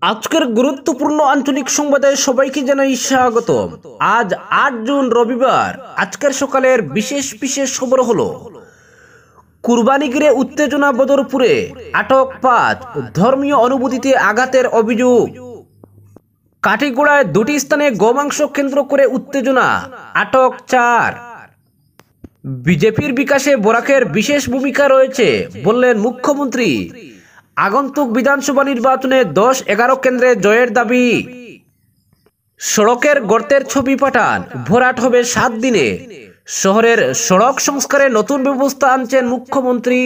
আজকের গুরুত্বপূর্ণ আঞ্চলিক সংবাদে সবাইকে জানাই স্বাগতম। আজ ৮ জুন রবিবার। আজকের সকালের বিশেষ বিশেষ খবর হলো কুরবানি ঘিরে উত্তেজনা বদরপুরে, আটক ৫, ধর্মীয় অনুভূতিতে আঘাতের অভিযোগ। কাঠিগোড়ায় দুটি স্থানে গোমাংস কেন্দ্র করে উত্তেজনা, আটক ৪। বিজেপির বিকাশে বরাকের বিশেষ ভূমিকা রয়েছে বললেন মুখ্যমন্ত্রী। আগন্তুক বিধানসভা নির্বাচনে ১০-১১ কেন্দ্রে জয়ের দাবি। সড়কের গর্তের ছবি পাঠান, ভরাট হবে ৭ দিনে। শহরের সড়ক সংস্কারে নতুন ব্যবস্থা আনছেন মুখ্যমন্ত্রী।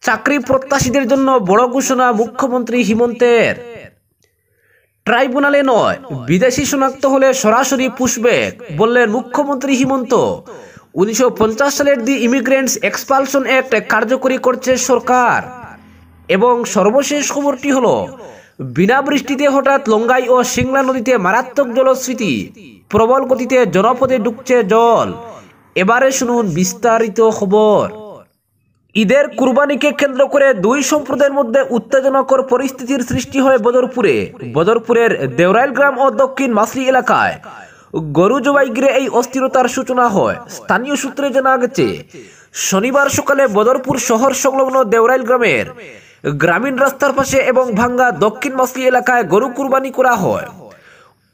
চাকরি প্রত্যাশীদের জন্য বড় ঘোষণা মুখ্যমন্ত্রী হিমন্তের। ট্রাইব্যুনালে নয়, বিদেশি শনাক্ত হলে সরাসরি পুশব্যাক বললেন মুখ্যমন্ত্রী হিমন্ত। ১৯৫০ সালের দি ইমিগ্রেন্টস এক্সপালশন অ্যাক্ট কার্যকরী করছে সরকার। এবং সর্বশেষ খবরটি হলো বিনা বৃষ্টিতে হঠাৎ লঙ্গাই ও সিংলা নদীতে মারাত্মক জলস্ফীতি, প্রবল গতিতে জনপদে ঢুকছে জল। এবারে শুনুন বিস্তারিত খবর। ঈদের কুরবানিকে কেন্দ্র করে দুই সম্প্রদায়ের মধ্যে উত্তেজনাকর পরিস্থিতির সৃষ্টি হয় বদরপুরের দেওরাইল গ্রাম ও দক্ষিণ মাসলি এলাকায় গরু জবাই ঘিরে এই অস্থিরতার সূচনা হয়। স্থানীয় সূত্রে জানা গেছে, শনিবার সকালে বদরপুর শহর সংলগ্ন দেওরাইল গ্রামের গ্রামীণ রাস্তার পাশে এবং ভাঙ্গা দক্ষিণ মাসলি এলাকায় গরু কুরবানি করা হয়।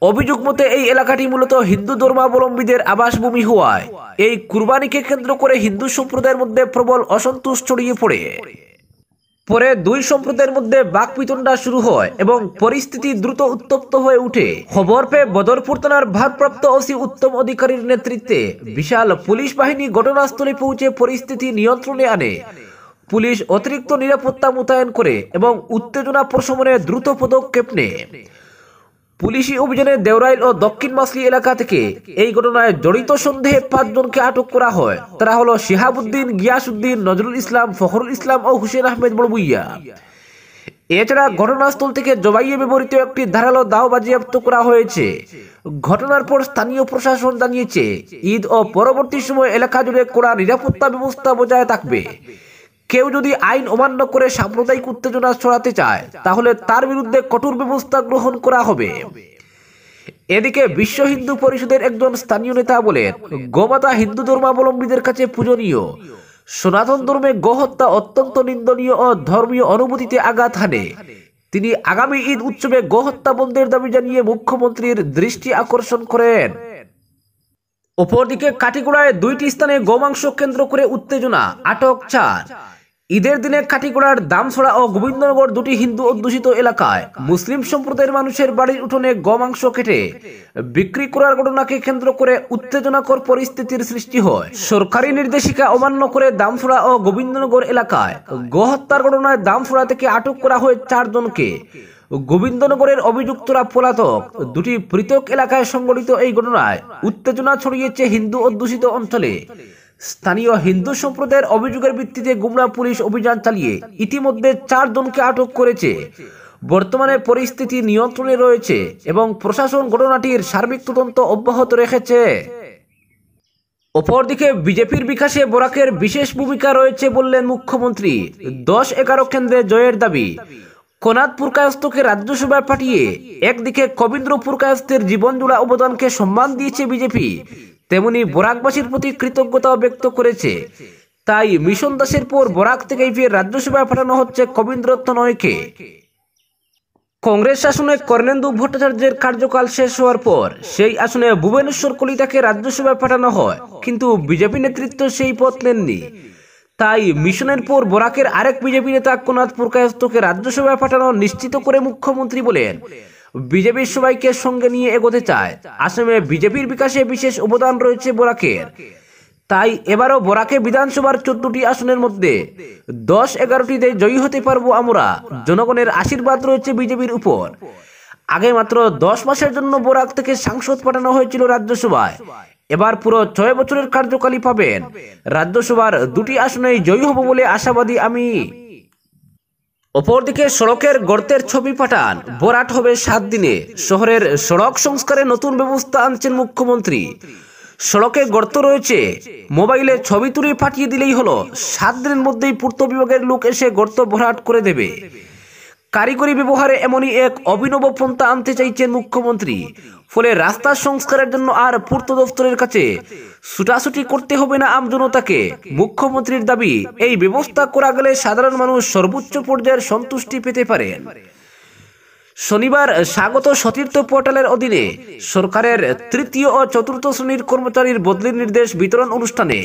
অভিযোগ মতে এই এলাকাটি মূলত হিন্দু ধর্মাবলম্বীদের আবাসভূমি হওয়ায় এই কুরবানিকে কেন্দ্র করে হিন্দু সম্প্রদায়ের মধ্যে প্রবল অসন্তোষ ছড়িয়ে পড়ে। পরে দুই সম্প্রদায়ের মধ্যে বাকবিতণ্ডা শুরু হয় এবং পরিস্থিতি দ্রুত উত্তপ্ত হয়ে ওঠে। খবর পেয়ে বদরপুর থানার ভারপ্রাপ্ত ওসি উত্তম অধিকারীর নেতৃত্বে বিশাল পুলিশ বাহিনী ঘটনাস্থলে পৌঁছে পরিস্থিতি নিয়ন্ত্রণে আনে। পুলিশ অতিরিক্ত নিরাপত্তা মোতায়েন করে এবং উত্তেজনা প্রশমনে দ্রুত পদক্ষেপ নেয়। পুলিশি অভিযানে দেওরাইল ও দক্ষিণ মাসলি এলাকা থেকে এই ঘটনায় জড়িত সন্দেহে ৫ জনকে আটক করা হয়। তারা হলো শিহাবুদ্দিন, গিয়াসউদ্দিন, নজরুল ইসলাম, ফখরুল ইসলাম ও হুসেন আহমেদ বড়বুইয়া। এছাড়া ঘটনাস্থল থেকে জবাইয়ে ব্যবহৃত একটি ধারালো দাও বাজেয়াপ্ত করা হয়েছে। ঘটনার পর স্থানীয় প্রশাসন জানিয়েছে, ঈদ ও পরবর্তী সময় এলাকা জুড়ে কড়া নিরাপত্তা ব্যবস্থা বজায় থাকবে। কেউ যদি আইন অমান্য করে সাম্প্রদায়িক উত্তেজনা ছড়াতে চায় তাহলে তার বিরুদ্ধে কঠোর ব্যবস্থা গ্রহণ করা হবে। এদিকে বিশ্ব হিন্দু পরিষদের একজন স্থানীয় নেতা বলেন, গোমাতা হিন্দু ধর্মাবলম্বীদের কাছে পূজনীয়। সনাতন ধর্মে গোহত্যা অত্যন্ত নিন্দনীয় ও ধর্মীয় অনুভূতিতে আঘাত হানে। তিনি আগামী ঈদ উৎসবে গোহত্যা বন্ধের দাবি জানিয়ে মুখ্যমন্ত্রীর দৃষ্টি আকর্ষণ করেন। অপরদিকে কাঠিগোড়ায় দুইটি স্থানে গোমাংস কেন্দ্র করে উত্তেজনা, আটক ৪। ঈদের দিনে কাঠিগোড়ার দামছড়া ও গোবিন্দনগর দুটি হিন্দু অধ্যুষিত এলাকায় মুসলিম সম্প্রদায়ের মানুষের বাড়ির উঠোনে গোমাংস কেটে বিক্রি করার ঘটনাকে কেন্দ্র করে উত্তেজনাকর পরিস্থিতির সৃষ্টি হয়। সরকারি নির্দেশিকা অমান্য করে দামছড়া ও গোবিন্দনগর এলাকায় গোহত্যার ঘটনায় দামছড়া থেকে আটক করা হয় ৪ জনকে। গোবিন্দনগরের অভিযুক্তরা পলাতক। দুটি পৃথক এলাকায় সংঘটিত এই ঘটনায় উত্তেজনা ছড়িয়েছে হিন্দু অধ্যুষিত অঞ্চলে। স্থানীয় হিন্দু সম্প্রদায়ের অভিযোগের ভিত্তিতে গুমরা পুলিশ অভিযান চালিয়ে ইতিমধ্যে ৪ জনকে আটক করেছে। বর্তমানে পরিস্থিতি নিয়ন্ত্রণে রয়েছে এবং প্রশাসন ঘটনাটির সার্বিক তদন্ত অব্যাহত রেখেছে। অপরদিকে বিজেপির বিকাশে বরাকের বিশেষ ভূমিকা রয়েছে বললেন মুখ্যমন্ত্রী। ১০-১১ কেন্দ্রে জয়ের দাবি। কোনাদ পুরকায়স্থকে রাজ্যসভায় পাঠিয়ে একদিকে কবীন্দ্র পুরকায়স্থের জীবনজোড়া অবদানকে সম্মান দিয়েছে বিজেপি, তেমনি বরাকবাসীর প্রতি কৃতজ্ঞতাও ব্যক্ত করেছে। তাই মিশন দাসের পর বরাক থেকেই ফের রাজ্যসভায় পাঠানো হচ্ছে কবীন্দ্রত্ব নয়কে। কংগ্রেস শাসনে কর্ণেন্দু ভট্টাচার্যের কার্যকাল শেষ হওয়ার পর সেই আসনে ভুবনেশ্বর কলিতাকে রাজ্যসভায় পাঠানো হয়, কিন্তু বিজেপি নেতৃত্ব সেই পথ নেননি। তাই মিশনের পর বরাকের আরেক বিজেপি নেতা কোনাদ পুরকায়স্থকে রাজ্যসভায় পাঠানো নিশ্চিত করে মুখ্যমন্ত্রী বলেন, বিজেপির সবাইকে সঙ্গে নিয়ে এগোতে চায়। আসামে বিজেপির বিকাশে বিশেষ অবদান রয়েছে বরাকের। তাই এবারও বরাকে বিধানসভার ১৪টি আসনের মধ্যে ১০-১১টিতে জয়ী হতে পারবো আমরা। জনগণের আশীর্বাদ রয়েছে বিজেপির উপর। আগে মাত্র ১০ মাসের জন্য বরাক থেকে সাংসদ পাঠানো হয়েছিল রাজ্যসভায়। এবার পুরো ৬ বছরের কার্যকালই পাবেন। রাজ্যসভার ২টি আসনেই জয়ী হব বলে আশাবাদী আমি। অপরদিকে সড়কের গর্তের ছবি পাঠান, ভরাট হবে ৭ দিনে। শহরের সড়ক সংস্কারে নতুন ব্যবস্থা আনছেন মুখ্যমন্ত্রী। সড়কে গর্ত রয়েছে, মোবাইলে ছবি তুলে পাঠিয়ে দিলেই হলো। ৭ দিনের মধ্যেই পূর্ত বিভাগের লোক এসে গর্ত ভরাট করে দেবে। কারিগরি ব্যবহারে এমনই এক অভিনব পন্থা আনতে চাইছেন মুখ্যমন্ত্রী। ফলে রাস্তা সংস্কারের জন্য আর পূর্ত দফতরের কাছে ছুটাছুটি করতে হবে না আমজনতাকে। মুখ্যমন্ত্রীর দাবি, এই ব্যবস্থা করা গেলে সাধারণ মানুষ সর্বোচ্চ পর্যায়ের সন্তুষ্টি পেতে পারেন। শনিবার স্বাগত সতীর্থ পোর্টালের অধীনে সরকারের তৃতীয় ও চতুর্থ শ্রেণীর কর্মচারীর বদলির নির্দেশ বিতরণ অনুষ্ঠানে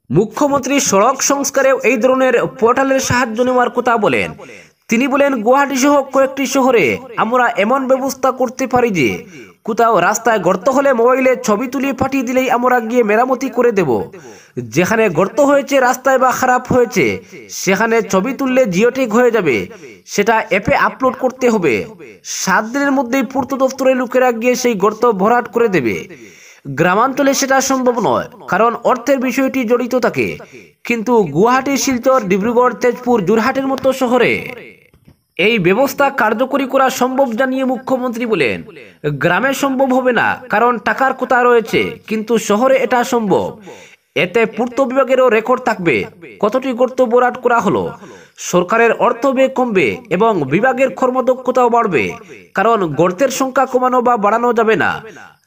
মুখ্যমন্ত্রী সড়ক সংস্কারেও এই ধরনের পোর্টালের সাহায্য নেওয়ার কথা বলেন। তিনি বলেন, গুয়াহাটি সহ কয়েকটি শহরে আমরা এমন ব্যবস্থা করতে পারি যে কোথাও রাস্তায় গর্ত হলে মোবাইলে ছবি তুলে পাঠিয়ে দিলেই আমরা গিয়ে মেরামতি করে দেব। যেখানে গর্ত হয়েছে রাস্তায় বা খারাপ হয়েছে সেখানে ছবি তুললে জিওটেক হয়ে যাবে, সেটা অ্যাপে আপলোড করতে হবে। 7 দিনের মধ্যেই পূর্ত দফতরের লোকেরা গিয়ে সেই গর্ত ভরাট করে দেবে। গ্রামাঞ্চলে সেটা সম্ভব নয়, কারণ অর্থের বিষয়টি জড়িত থাকে। কিন্তু গুয়াহাটি, শিলচর, ডিব্রুগড়, তেজপুর, যোরহাটের মতো শহরে এই ব্যবস্থা কার্যকরী করা সম্ভব জানিয়ে মুখ্যমন্ত্রী বলেন, গ্রামে সম্ভব হবে না কারণ টাকার কথা রয়েছে, কিন্তু শহরে এটা সম্ভব। এতে পূর্ত বিভাগেরও রেকর্ড থাকবে কতটি গর্ত ভরাট করা হলো। সরকারের অর্থ ব্যয় কমবে এবং বিভাগের কর্মদক্ষতাও বাড়বে, কারণ গর্তের সংখ্যা কমানো বা বাড়ানো যাবে না।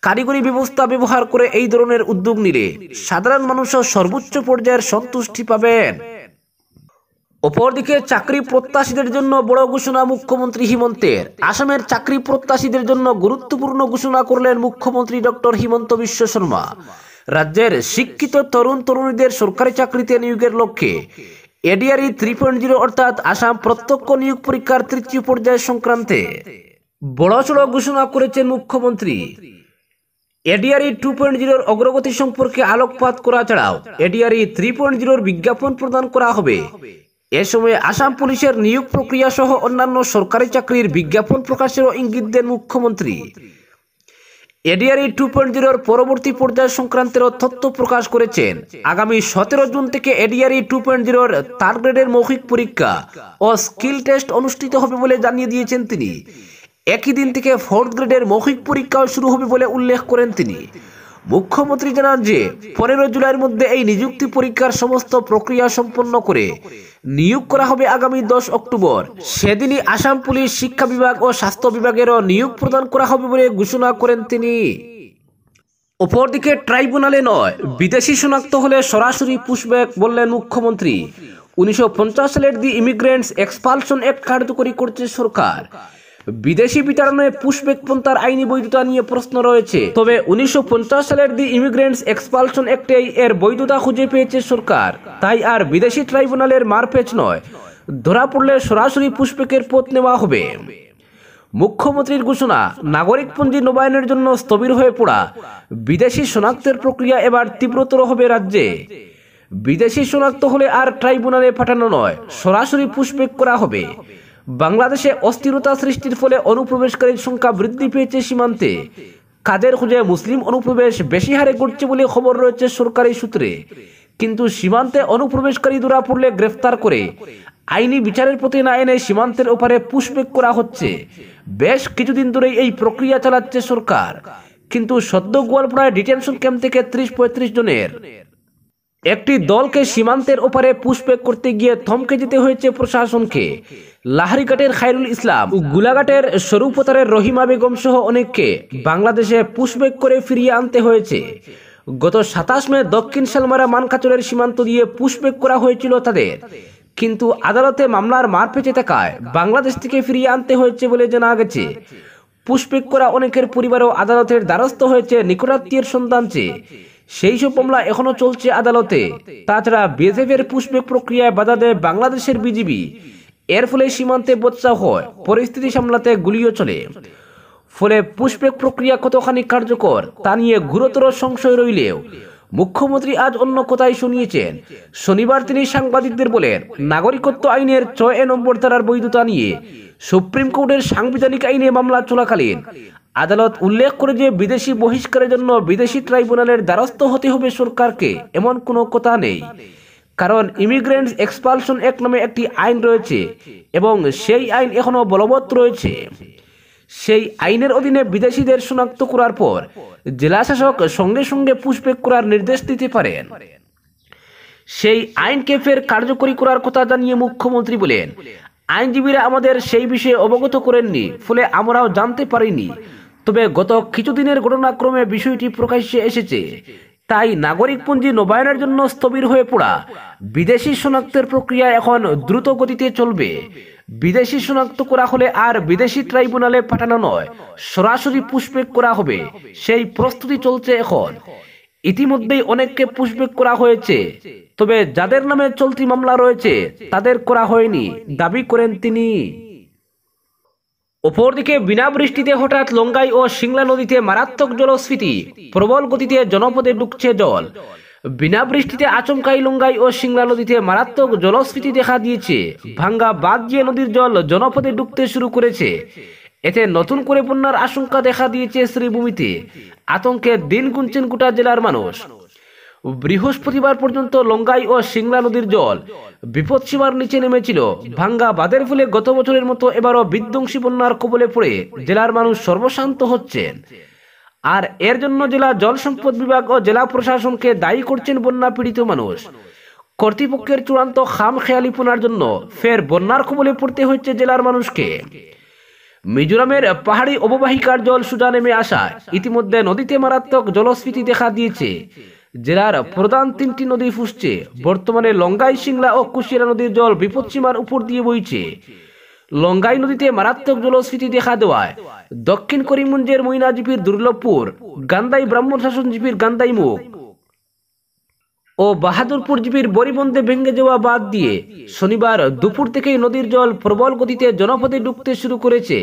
কারিগরি ব্যবস্থা ব্যবহার করে এই ধরনের উদ্যোগ নিলে সাধারণ মানুষও সর্বোচ্চ পর্যায়ের সন্তুষ্টি পাবেন। অপরদিকে চাকরি প্রত্যাশীদের জন্য বড় ঘোষণা মুখ্যমন্ত্রী হিমন্তের। আসামের চাকরি প্রত্যাশীদের জন্য গুরুত্বপূর্ণ ঘোষণা করলেন মুখ্যমন্ত্রী ডক্টর হিমন্ত বিশ্ব শর্মা। রাজ্যের শিক্ষিত তরুণ তরুণীদের সরকারি চাকরিতে নিয়োগের লক্ষ্যে এডিআরই 3.0 অর্থাৎ আসাম প্রত্যক্ষ নিয়োগ পরীক্ষার তৃতীয় পর্যায় সংক্রান্তে বড়সড় ঘোষণা করেছেন মুখ্যমন্ত্রী। এডিআরই 2.0 অগ্রগতি সম্পর্কে আলোকপাত করা ছাড়াও এডিআরই 3.0 বিজ্ঞাপন প্রদান করা হবে। এ সময় আসাম পুলিশের নিয়োগ প্রক্রিয়া সহ অন্যান্য সরকারি চাকরির বিজ্ঞাপন প্রকাশেরও ইঙ্গিত দেন মুখ্যমন্ত্রী। এডিআরই 2.0 পরবর্তী পর্যায় সংক্রান্তের তথ্য প্রকাশ করেছেন। আগামী 17 জুন থেকে এডিআরই 2.0 থার্ড গ্রেডের মৌখিক পরীক্ষা ও স্কিল টেস্ট অনুষ্ঠিত হবে বলে জানিয়ে দিয়েছেন তিনি। একই দিন থেকে 4th গ্রেডের মৌখিক পরীক্ষাও শুরু হবে বলে উল্লেখ করেন তিনি। মুখ্যমন্ত্রী জানান যে 15 জুলাইয়ের মধ্যে এই নিযুক্তি পরীক্ষার সমস্ত প্রক্রিয়া সম্পন্ন করে নিয়োগ করা হবে আগামী 10 অক্টোবর। সেদিনই আসাম পুলিশ, শিক্ষা বিভাগ ও স্বাস্থ্য বিভাগেরও নিয়োগ প্রদান করা হবে বলে ঘোষণা করেন তিনি। অপরদিকে ট্রাইব্যুনালে নয়, বিদেশি শনাক্ত হলে সরাসরি পুশব্যাক বললেন মুখ্যমন্ত্রী। 1950 সালের দি ইমিগ্রেন্টস এক্সপালশন অ্যাক্ট কার্যকরী করছে সরকার। বিদেশি বিতাড়নে পুশব্যাক পন্থার আইনি বৈধতা নিয়ে প্রশ্ন রয়েছে, তবে 1950 সালের দি ইমিগ্রেন্টস এক্সপালশন অ্যাক্টেই এর বৈধতা খুঁজে পেয়েছে সরকার। তাই আর বিদেশি ট্রাইব্যুনালের মারপ্যাচ নয়, ধরা পড়লে সরাসরি পুশব্যাকের পথ নেওয়া হবে। মুখ্যমন্ত্রীর ঘোষণা, নাগরিকপঞ্জি নবায়নের জন্য স্থবির হয়ে পড়া বিদেশি শনাক্তের প্রক্রিয়া এবার তীব্রতর হবে রাজ্যে। বিদেশি শনাক্ত হলে আর ট্রাইব্যুনালে পাঠানো নয়, সরাসরি পুশব্যাক করা হবে। বাংলাদেশে অস্থিরতা সৃষ্টির ফলে অনুপ্রবেশকারীর সংখ্যা বৃদ্ধি পেয়েছে সীমান্তে। কাজের খুঁজে মুসলিম অনুপ্রবেশ বেশি হারে ঘটছে বলে খবর রয়েছে সরকারি সূত্রে। কিন্তু সীমান্তে অনুপ্রবেশকারী ধরা পড়লে গ্রেফতার করে আইনি বিচারের পথে না এনে সীমান্তের ওপারে পুশব্যাক করা হচ্ছে। বেশ কিছুদিন ধরেই এই প্রক্রিয়া চালাচ্ছে সরকার, কিন্তু সদ্য গোয়ালপাড়ায় ডিটেনশন ক্যাম্প থেকে 30-35 জনের একটি দলকে সীমান্তের ওপারে পুশব্যাক করতে গিয়ে থমকে যেতে হয়েছে প্রশাসনকে। লাহারিঘাটের খায়রুল ইসলাম, গুলাঘাটের স্বরূপতারের রহিমা বেগম সহ অনেককে বাংলাদেশে পুশব্যাক করে ফিরিয়ে আনতে হয়েছে। গত 27 মে দক্ষিণ শালমারা মানকাচরের সীমান্ত দিয়ে পুশব্যাক করা হয়েছিল তাদের, কিন্তু আদালতে মামলার মারপ্যাচে থাকায় বাংলাদেশ থেকে ফিরিয়ে আনতে হয়েছে বলে জানা গেছে। পুশব্যাক করা অনেকের পরিবারও আদালতের দ্বারস্থ হয়েছে নিকটাত্মীয়ের সন্ধান চেয়ে। সেই সব মামলা এখনো চলছে আদালতে। তাছাড়া বিএসএফ এর পুশব্যাক প্রক্রিয়ায় বাধা দেয় বাংলাদেশের বিজিবি। এর ফলে সীমান্তে বচসা হয়, পরিস্থিতি সামলাতে গুলিও চলে। ফলে পুশব্যাক প্রক্রিয়া কতখানি কার্যকর তা নিয়ে গুরুতর সংশয় রইলেও মুখ্যমন্ত্রী আজ অন্য কথাই শুনিয়েছেন। শনিবার তিনি সাংবাদিকদের বলেন, নাগরিকত্ব আইনের 6 নম্বর ধারার বৈধতা নিয়ে সুপ্রিম কোর্টের সাংবিধানিক আইনে মামলা চলাকালীন আদালত উল্লেখ করে যে বিদেশি বহিষ্কারের জন্য বিদেশি ট্রাইব্যুনালের দ্বারস্থ হতে হবে সরকারকে, এমন কোনো কথা নেই। কারণ ইমিগ্রেন্টস এক্সপালশন অ্যাক্ট নামে একটি আইন রয়েছে এবং সেই আইন এখনো বলবৎ রয়েছে। সেই আইনের অধীনে বিদেশিদের শনাক্ত করার পর জেলা শাসক সঙ্গে সঙ্গে পুশব্যাক করার নির্দেশ দিতে পারেন। সেই আইনকে ফের কার্যকরী করার কথা জানিয়ে মুখ্যমন্ত্রী বলেন, আইনজীবীরা আমাদের সেই বিষয়ে অবগত করেননি, ফলে আমরাও জানতে পারিনি। তবে গত কিছুদিনের ঘটনাক্রমে বিষয়টি প্রকাশ্যে এসেছে। তাই নাগরিকপঞ্জি নবায়নের জন্য স্থবির হয়ে পড়া বিদেশি শনাক্তের প্রক্রিয়া এখন দ্রুত গতিতে চলবে। বিদেশি শনাক্ত করা হলে আর বিদেশি ট্রাইব্যুনালে পাঠানো নয়, সরাসরি পুশব্যাক করা হবে। সেই প্রস্তুতি চলছে এখন। ইতিমধ্যেই অনেককে পুশব্যাক করা হয়েছে, তবে যাদের নামে চলতি মামলা রয়েছে তাদের করা হয়নি দাবি করেন তিনি। অপরদিকে বিনা বৃষ্টিতে হঠাৎ লঙ্গাই ও সিংলা নদীতে মারাত্মক জলস্ফীতি, প্রবল গতিতে জনপদে ঢুকছে জল। বিনা বৃষ্টিতে আচমকাই লঙ্গাই ও সিংলা নদীতে মারাত্মক জলস্ফীতি দেখা দিয়েছে। ভাঙ্গা বাঁধ দিয়ে নদীর জল জনপদে ঢুকতে শুরু করেছে। এতে নতুন করে বন্যার আশঙ্কা দেখা দিয়েছে শ্রীভূমিতে। আতঙ্কে দিন গুনছেন গোটা জেলার মানুষ। বৃহস্পতিবার পর্যন্ত লঙ্গাই ও সিংলা নদীর জল বিপদসীমার নিচে নেমেছিল। ভাঙ্গা বাঁধের ফলে গত বছরের মতো এবারও বিধ্বংসী বন্যার কবলে পড়ে জেলার মানুষ সর্বশান্ত হচ্ছেন। আর এর জন্য জেলা জল সম্পদ বিভাগ ও জেলা প্রশাসনকে দায়ী করছেন বন্যা পীড়িত মানুষ। কর্তৃপক্ষের চূড়ান্ত খামখেয়ালিপনার জন্য ফের বন্যার কবলে পড়তে হচ্ছে জেলার মানুষকে। মিজোরামের পাহাড়ি অববাহিকার জল সোজা নেমে আসায় ইতিমধ্যে নদীতে মারাত্মক জলস্ফীতি দেখা দিয়েছে। জেলার প্রধান তিনটি নদী ফুসছে। বর্তমানে লঙ্গাই, সিংলা ও কুশিয়ারা নদীর জল বিপদসীমার উপর দিয়ে বইছে। লঙ্গাই নদীতে মারাত্মক জলস্ফীতি দেখা দেওয়ায় দক্ষিণ করিমগঞ্জের মইনাজিপির দুর্লভপুর, গান্দাই ব্রাহ্মণ শাসন জিপির গান্দাই মুখ ও বাহাদুরপুর জিপির বরিবন্দে ভেঙে যাওয়া বাঁধ দিয়ে শনিবার দুপুর থেকেই নদীর জল প্রবল গতিতে জনপদে ঢুকতে শুরু করেছে।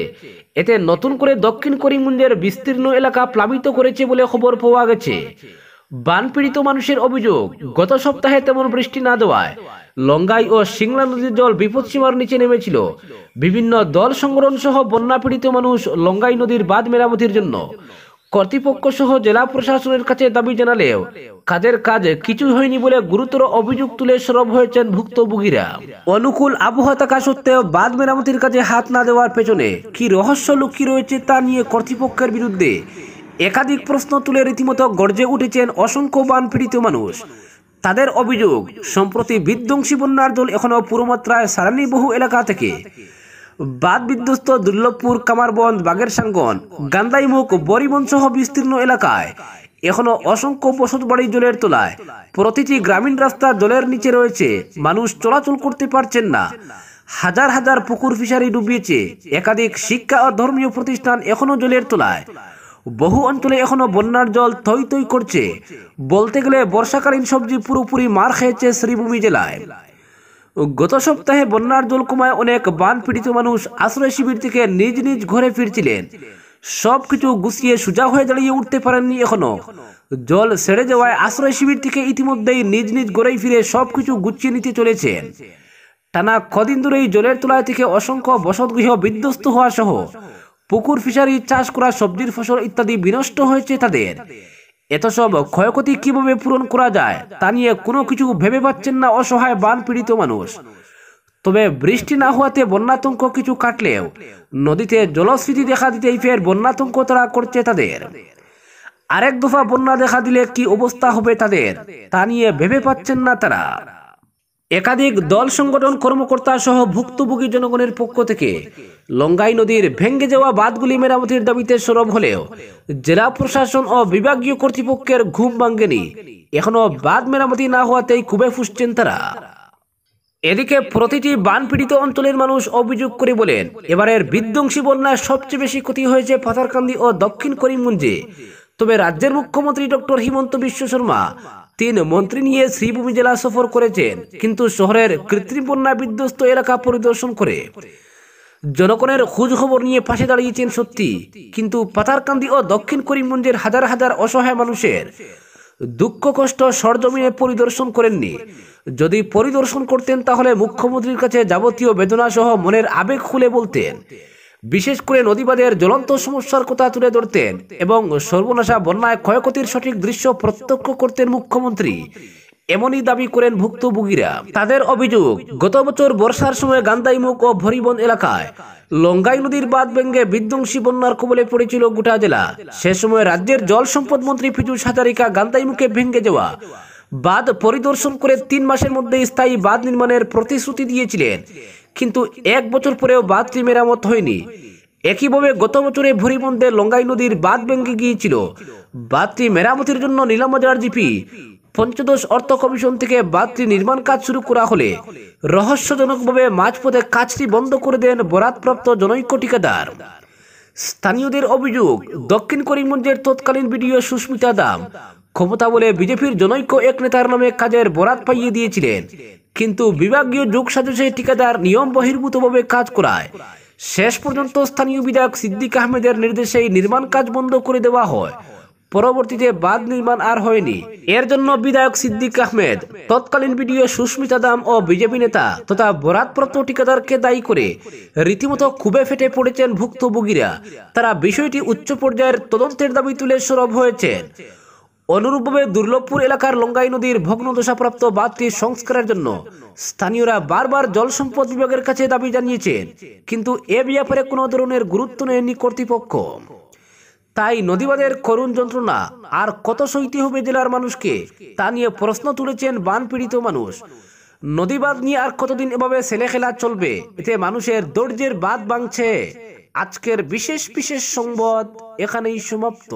এতে নতুন করে দক্ষিণ করিমগঞ্জের বিস্তীর্ণ এলাকা প্লাবিত করেছে বলে খবর পাওয়া গেছে। বানপীড়িত মানুষের অভিযোগ, গত সপ্তাহে তেমন বৃষ্টি না দেওয়ায় লঙ্গাই ও সিংলা নদীর জল বিপদসীমার নিচে নেমেছিল। বিভিন্ন দল সংগঠন সহ বন্যা পীড়িত মানুষ লঙ্গাই নদীর বাঁধ মেরামতির জন্য কর্তৃপক্ষ সহ জেলা প্রশাসনের কাছে দাবি জানালেও কাজের কাজ কিছুই হয়নি বলে গুরুতর অভিযোগ তুলে সরব হয়েছেন ভুক্তভোগীরা। অনুকূল আবহাওয়া থাকা সত্ত্বেও বাঁধ মেরামতির কাজে হাত না দেওয়ার পেছনে কি রহস্য লুকিয়ে রয়েছে তা নিয়ে কর্তৃপক্ষের বিরুদ্ধে একাধিক প্রশ্ন তুলে রীতিমতো গর্জে উঠেছেন অসংখ্য বানপীড়িত মানুষ। তাদের অভিযোগ, সম্প্রতি বিধ্বংসী বন্যার জল এখনো পুরোমাত্রায় সারানি বহু এলাকা থেকে। বাঁধ বিধ্বস্ত দুর্লভপুর, কামারবন্দ, বাগেরসাঙ্গন, গান্দাইমুখ, বরিবন সহ বিস্তীর্ণ এলাকায় এখনো অসংখ্য বসত বাড়ি জলের তলায়। প্রতিটি গ্রামীণ রাস্তা জলের নিচে রয়েছে, মানুষ চলাচল করতে পারছেন না। হাজার হাজার পুকুর ফিশারি ডুবিয়েছে। একাধিক শিক্ষা ও ধর্মীয় প্রতিষ্ঠান এখনো জলের তলায়। বহু অঞ্চলে এখনো বন্যার জল থই থই করছে। বলতে গেলে বর্ষাকালীন সবজি পুরোপুরি মার খেয়েছে শ্রীভূমি জেলায়। গত সপ্তাহে বন্যার জল কমায় অনেক বান পীড়িত মানুষ আশ্রয় শিবির থেকে নিজ নিজ ঘরে ফিরছিলেন। সবকিছু গুছিয়ে সোজা হয়ে দাঁড়িয়ে উঠতে পারেননি এখনো। জল ছেড়ে যাওয়ায় আশ্রয় শিবির থেকে ইতিমধ্যেই নিজ নিজ ঘরেই ফিরে সবকিছু গুছিয়ে নিতে চলেছেন। টানা কদিন ধরেই জলের তলায় থেকে অসংখ্য বসতগৃহ বিধ্বস্ত হওয়া সহ পুকুর, ফিশারি, চাষ করা সবজির ফসল ইত্যাদি বিনষ্ট হয়েছে তাদের। এত সব ক্ষয়ক্ষতি কিভাবে পূরণ করা যায় তা নিয়ে কোনো কিছু ভেবে পাচ্ছেন না অসহায় বান পীড়িত মানুষ। তবে বৃষ্টি না হওয়াতে বন্যাতঙ্ক কিছু কাটলেও নদীতে জলস্ফীতি দেখা দিতেই ফের বন্যাতঙ্ক তারা করছে তাদের। আরেক দফা বন্যা দেখা দিলে কি অবস্থা হবে তাদের তা নিয়ে ভেবে পাচ্ছেন না তারা। একাধিক দল সংগঠন, কর্মকর্তা সহ ভুক্তভোগী জনগণের পক্ষ থেকে লঙ্গাই নদীর ভেঙে যাওয়া বাঁধগুলি মেরামতির দাবিতে সরব হলেও জেলা প্রশাসন ও বিভাগীয় কর্তৃপক্ষের ঘুম ভাঙেনি। এখনো বাঁধ মেরামতি না হওয়াতেই খুবই ফুঁসছেন তারা। এদিকে প্রতিটি বানপীড়িত অঞ্চলের মানুষ অভিযোগ করে বলেন, এবারের বিধ্বংসী বন্যায় সবচেয়ে বেশি ক্ষতি হয়েছে পাথারকান্দি ও দক্ষিণ করিমগঞ্জে। তবে রাজ্যের মুখ্যমন্ত্রী ডক্টর হিমন্ত বিশ্ব শর্মা 3 মন্ত্রী নিয়ে শ্রীভূমি জেলা সফর করেছেন, কিন্তু শহরের কৃত্রিম বন্যা বিধ্বস্ত এলাকা পরিদর্শন করে জনগণের খোঁজ খবর নিয়ে পাশে দাঁড়িয়েছেন সত্যি, কিন্তু পাথারকান্দি ও দক্ষিণ করিমগঞ্জের হাজার হাজার অসহায় মানুষের দুঃখ কষ্ট সরজমিনে পরিদর্শন করেননি। যদি পরিদর্শন করতেন তাহলে মুখ্যমন্ত্রীর কাছে যাবতীয় বেদনা সহ মনের আবেগ খুলে বলতেন। বিশেষ করে নদীবাদের জ্বলন্ত সমস্যার কথা তুলে ধরতেন এবং সর্বনাশা বন্যায় ক্ষয়ক্ষতির সঠিক দৃশ্য প্রত্যক্ষ করতেন মুখ্যমন্ত্রী। এমনই দাবি করেন ভুক্তভোগীরা। তাদের অভিযোগ, গত বছর বর্ষার সময় গান্দাইমুখ ও ভরিবন এলাকায় লঙ্গাই নদীর বাঁধ ভেঙে বিধ্বংসী বন্যার কবলে পড়েছিল গোটা জেলা। সে সময় রাজ্যের জল সম্পদ মন্ত্রী পীযূষ হাজারিকা গান্দাইমুখে ভেঙে যাওয়া বাঁধ পরিদর্শন করে 3 মাসের মধ্যে স্থায়ী বাঁধ নির্মাণের প্রতিশ্রুতি দিয়েছিলেন। কিন্তু 1 বছর পরেও বাঁধটি মেরামত হয়নি। একইভাবে গত বছরে ভরিবন্ধে লঙ্গাই নদীর বাঁধ ভেঙে গিয়েছিল। বাঁধটি মেরামতের জন্য নীলামবাজার জিপি পঞ্চদশ অর্থ কমিশন থেকে বাঁধটি নির্মাণ কাজ শুরু করা হলে রহস্যজনকভাবে মাঝপথে কাজটি বন্ধ করে দেন বরাতপ্রাপ্ত জনৈক ঠিকাদার। স্থানীয়দের অভিযোগ, দক্ষিণ করিমগঞ্জের তৎকালীন বিডিও সুস্মিতা দাম ক্ষমতা বলে বিজেপির জনৈক এক নেতার নামে কাজের বরাত পাইয়ে দিয়েছিলেন, কিন্তু বিভাগীয় যোগসাজশে ঠিকাদার নিয়ম বহির্ভূতভাবে কাজ করায় শেষ পর্যন্ত স্থানীয় বিধায়ক সিদ্দিক আহমেদের নির্দেশেই নির্মাণ কাজ বন্ধ করে দেওয়া হয়। পরবর্তীতে বাঁধ নির্মাণ আর হয়নি। এর জন্য বিধায়ক সিদ্দিক আহমেদ, তৎকালীন বিডিও সুস্মিতা দাম ও বিজেপি নেতা তথা বরাতপ্রাপ্ত ঠিকাদারকে দায়ী করে রীতিমতো ক্ষোভে ফেটে পড়েছেন ভুক্তভোগীরা। তারা বিষয়টি উচ্চ পর্যায়ের তদন্তের দাবি তুলে সরব হয়েছেন। অনুরূপভাবে দুর্লভপুর এলাকার লঙ্গাই নদীর ভগ্নদশাপ্রাপ্ত বাঁধটি সংস্কারের জন্য স্থানীয়রা বারবার জল সম্পদ বিভাগের কাছে দাবি জানিয়েছেন, কিন্তু এ ব্যাপারে কোনো ধরনের গুরুত্ব নেয়নি কর্তৃপক্ষ। তাই নদীবাঁধের করুণ যন্ত্রণা আর কত সইতে হবে জেলার মানুষকে, তা নিয়ে প্রশ্ন তুলেছেন বানপীড়িত মানুষ। নদীবাঁধ নিয়ে আর কতদিন এভাবে ছেলে খেলা চলবে? এতে মানুষের ধৈর্যের বাঁধ ভাঙছে। আজকের বিশেষ সংবাদ এখানেই সমাপ্ত।